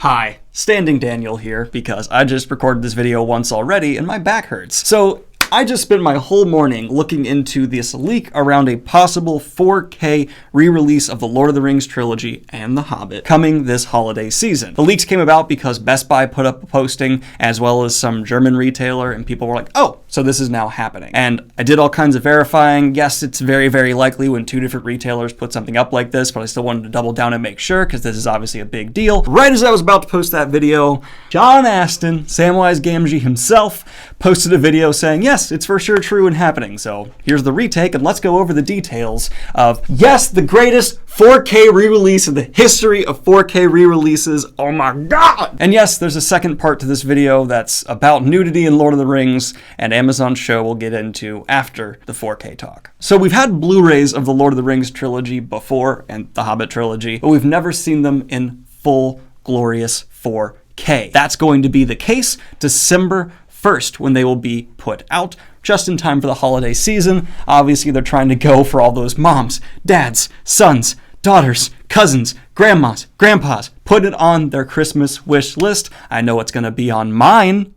Hi, Standing Daniel here, because I just recorded this video once already and my back hurts. So I just spent my whole morning looking into this leak around a possible 4K re-release of the Lord of the Rings trilogy and The Hobbit coming this holiday season. The leaks came about because Best Buy put up a posting, as well as some German retailer, and people were like, oh, so this is now happening. And I did all kinds of verifying. Yes, it's very, very likely when two different retailers put something up like this, but I still wanted to double down and make sure, because this is obviously a big deal. Right as I was about to post that video, John Astin, Samwise Gamgee himself, posted a video saying, yes, it's for sure true and happening. So here's the retake, and let's go over the details of, yes, the greatest 4K re-release in the history of 4K re-releases. Oh my god! And yes, there's a second part to this video that's about nudity in Lord of the Rings, and Amazon's show we'll get into after the 4K talk. So we've had Blu-rays of the Lord of the Rings trilogy before, and the Hobbit trilogy, but we've never seen them in full, glorious 4K. That's going to be the case December 1st, when they will be put out, just in time for the holiday season. Obviously, they're trying to go for all those moms, dads, sons, daughters, cousins, grandmas, grandpas. Put it on their Christmas wish list. I know it's going to be on mine.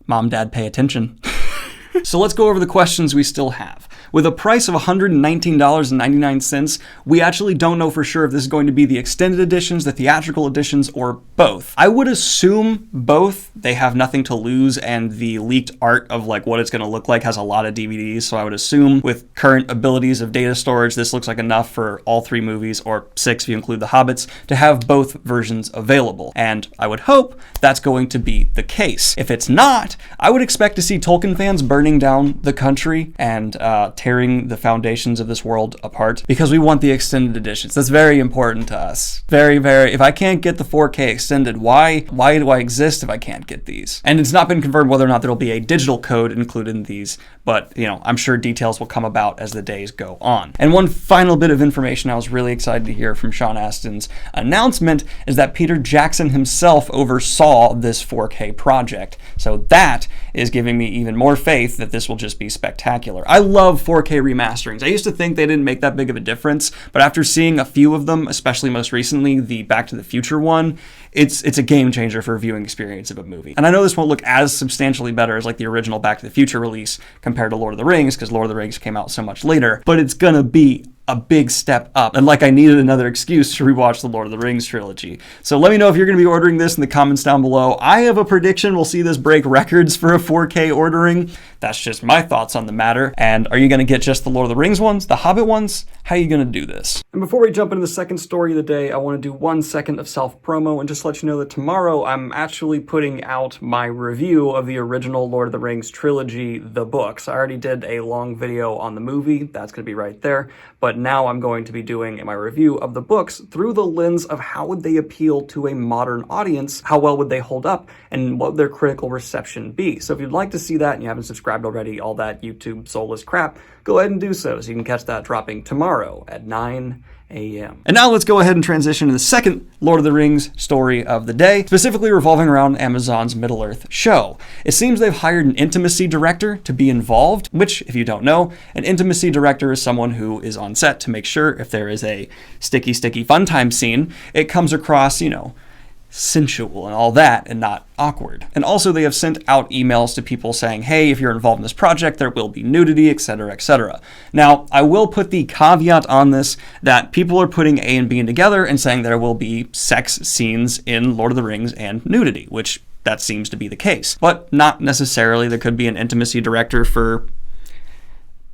Mom, dad, pay attention. So let's go over the questions we still have. With a price of $119.99, we actually don't know for sure if this is going to be the extended editions, the theatrical editions, or both. I would assume both. They have nothing to lose, and the leaked art of like what it's going to look like has a lot of DVDs, so I would assume with current abilities of data storage, this looks like enough for all three movies, or 6 if you include the Hobbits, to have both versions available. And I would hope that's going to be the case. If it's not, I would expect to see Tolkien fans burning down the country and tearing the foundations of this world apart, because we want the extended editions. That's very important to us. Very, very. If I can't get the 4K extended, why do I exist if I can't get these? And it's not been confirmed whether or not there'll be a digital code included in these, but I'm sure details will come about as the days go on. And one final bit of information I was really excited to hear from Sean Astin's announcement is that Peter Jackson himself oversaw this 4K project. So that is giving me even more faith that this will just be spectacular. I love 4K remasterings. I used to think they didn't make that big of a difference, but after seeing a few of them, especially most recently the Back to the Future one, it's a game changer for a viewing experience of a movie. And I know this won't look as substantially better as like the original Back to the Future release compared to Lord of the Rings, because Lord of the Rings came out so much later, but it's gonna be a big step up. And like I needed another excuse to rewatch the Lord of the Rings trilogy. So let me know if you're going to be ordering this in the comments down below. I have a prediction we'll see this break records for a 4K ordering. That's just my thoughts on the matter. And are you going to get just the Lord of the Rings ones, the Hobbit ones? How are you going to do this? And before we jump into the second story of the day, I want to do 1 second of self-promo and just let you know that tomorrow I'm actually putting out my review of the original Lord of the Rings trilogy, the books. I already did a long video on the movie. That's going to be right there. But now I'm going to be doing my review of the books through the lens of how would they appeal to a modern audience, how well would they hold up, and what would their critical reception be. So if you'd like to see that and you haven't subscribed already, all that YouTube soulless crap, go ahead and do so you can catch that dropping tomorrow at 9 a.m. And now let's go ahead and transition to the second Lord of the Rings story of the day, specifically revolving around Amazon's Middle-earth show. It seems they've hired an intimacy director to be involved, which, if you don't know, an intimacy director is someone who is on set to make sure if there is a sticky fun time scene, it comes across, sensual and all that, and not awkward. And also they have sent out emails to people saying, hey, if you're involved in this project, there will be nudity, etc., etc. Now, I will put the caveat on this that people are putting A and B together and saying there will be sex scenes in Lord of the Rings and nudity, which that seems to be the case. But not necessarily. There could be an intimacy director for,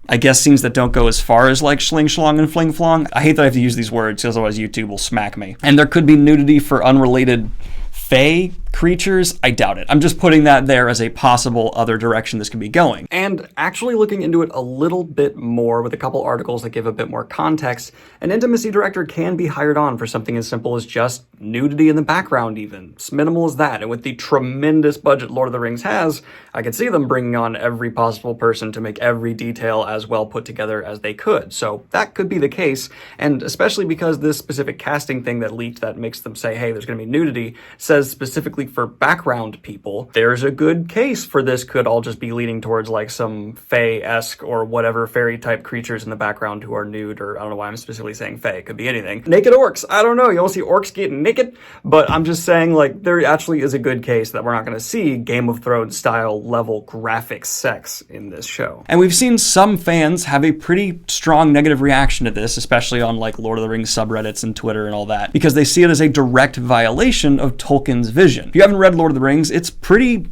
I guess, scenes that don't go as far as like schling schlong and fling flong. I hate that I have to use these words because otherwise YouTube will smack me. And there could be nudity for unrelated fae creatures. I doubt it. I'm just putting that there as a possible other direction this could be going. And actually looking into it a little bit more with a couple articles that give a bit more context, an intimacy director can be hired on for something as simple as just nudity in the background even. As minimal as that. And with the tremendous budget Lord of the Rings has, I could see them bringing on every possible person to make every detail as well put together as they could. So that could be the case. And especially because this specific casting thing that leaked that makes them say, hey, there's going to be nudity, says specifically obviously for background people, there's a good case for this could all just be leading towards like some fae-esque or whatever fairy type creatures in the background who are nude, or I don't know why I'm specifically saying fae, it could be anything. Naked orcs, I don't know, you don't see orcs getting naked, but I'm just saying like there actually is a good case that we're not going to see Game of Thrones style level graphic sex in this show. And we've seen some fans have a pretty strong negative reaction to this, especially on like Lord of the Rings subreddits and Twitter and all that, because they see it as a direct violation of Tolkien's vision. If you haven't read Lord of the Rings, it's pretty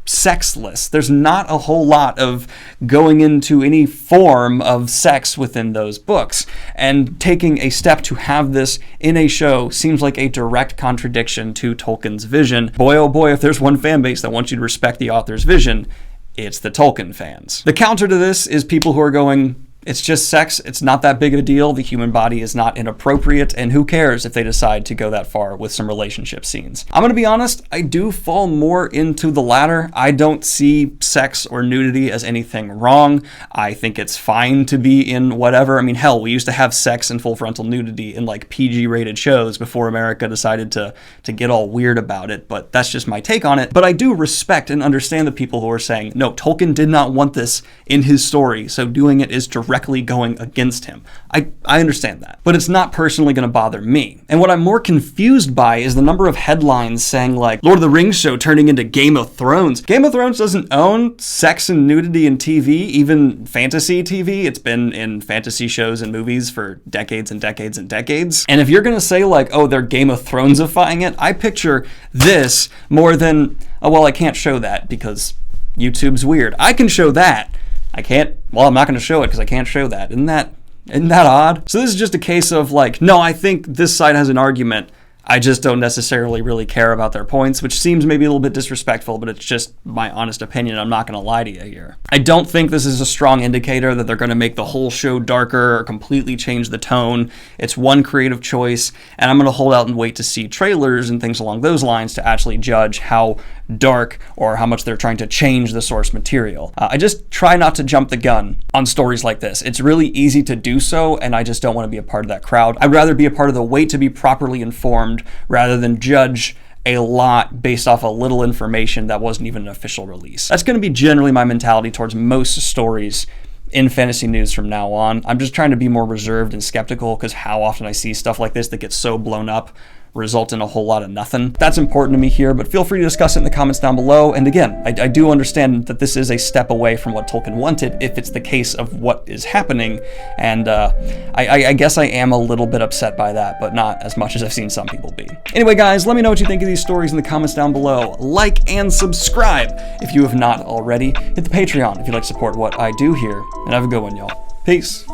sexless. There's not a whole lot of going into any form of sex within those books, and taking a step to have this in a show seems like a direct contradiction to Tolkien's vision. Boy oh boy, if there's one fan base that wants you to respect the author's vision, it's the Tolkien fans. The counter to this is people who are going, it's just sex, it's not that big of a deal, the human body is not inappropriate, and who cares if they decide to go that far with some relationship scenes. I'm gonna be honest, I do fall more into the latter. I don't see sex or nudity as anything wrong. I think it's fine to be in whatever. I mean, hell, we used to have sex and full frontal nudity in like PG-rated shows before America decided to get all weird about it, but that's just my take on it. But I do respect and understand the people who are saying, no, Tolkien did not want this in his story, so doing it is directly going against him. I understand that, but it's not personally going to bother me. And what I'm more confused by is the number of headlines saying like, Lord of the Rings show turning into Game of Thrones. Game of Thrones doesn't own sex and nudity in TV, even fantasy TV. It's been in fantasy shows and movies for decades and decades and decades. And if you're going to say like, oh, they're Game of Thronesifying it, I picture this more than, oh, well, I can't show that because YouTube's weird. I can show that. I can't, well, I'm not going to show it because I can't show that. Isn't that odd? So this is just a case of like, no, I think this side has an argument. I just don't necessarily really care about their points, which seems maybe a little bit disrespectful, but it's just my honest opinion. I'm not going to lie to you here. I don't think this is a strong indicator that they're going to make the whole show darker or completely change the tone. It's one creative choice, and I'm going to hold out and wait to see trailers and things along those lines to actually judge how dark or how much they're trying to change the source material. I just try not to jump the gun on stories like this. It's really easy to do so, and I just don't want to be a part of that crowd. I'd rather be a part of the wait to be properly informed rather than judge a lot based off a little information that wasn't even an official release. That's going to be generally my mentality towards most stories in fantasy news from now on. I'm just trying to be more reserved and skeptical because how often I see stuff like this that gets so blown up result in a whole lot of nothing. That's important to me here, but feel free to discuss it in the comments down below. And again, I do understand that this is a step away from what Tolkien wanted if it's the case of what is happening. And I guess I am a little bit upset by that, but not as much as I've seen some people be. Anyway, guys, let me know what you think of these stories in the comments down below. Like and subscribe if you have not already. Hit the Patreon if you'd like to support what I do here. And have a good one, y'all. Peace.